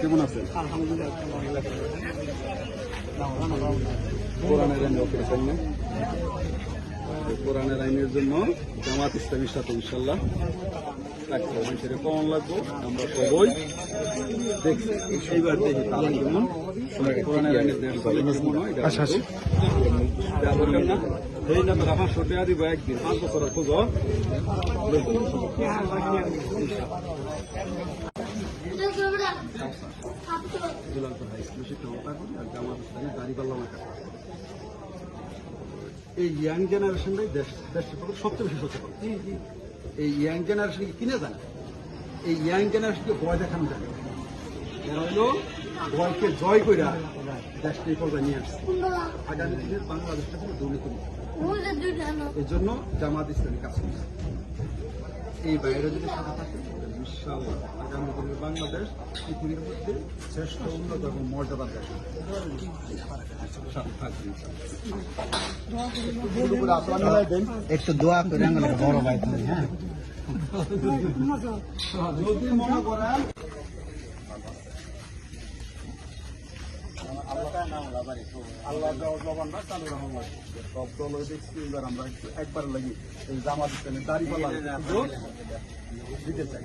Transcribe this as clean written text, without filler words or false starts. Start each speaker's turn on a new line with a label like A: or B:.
A: কেমন আছেন? কোরআনের আইন অপারেশন না, কোরআনের আইনের জন্য জামাত ইসলামীর সাথে ইনশাল্লাহ থাকতে হবে। সেটা কমন লাগবো, আমরা সবাই দেখছি। এইবার দেখি তাহলে কেমন কোরআনের আইনের দেশ মনে হয় না। এই না তো আমার ছোটে দিব একদিন 5 বছরের খোঁজ এই ইয়াং জেনারেশনটাই দেশের প্রতি সবচেয়ে বেশি সচেতন। এই ইয়াং জেনারেশনকে কিনে জানে, এই ইয়াং জেনারেশনকে ভয় দেখানো জানে। এরা হলো ভয়কে জয় করে দেশকে এই পর্যায়ে নিয়ে আসছে। আগামী দিনের বাংলাদেশটা কোনো দুর্নীতি নেই, এই জন্য জামাত ইসলামী কাজ করছে। এই বাইরে যদি সাথে থাকে ইনশাআল্লাহ আগামী দিনের বাংলাদেশ পৃথিবীর মধ্যে শ্রেষ্ঠ উন্নত এবং মর্যাদার দেশ
B: একটু দোয়া করে বড় ভাই তুমি। হ্যাঁ,
A: যদি মনে করেন আল্লাহ জবানটা চালু রাখা লাগবে। সব দল দেখছি এবার আমরা একবার লাগি এই জামাত ইসলামের দাঁড়িপাল্লা দিতে চাই।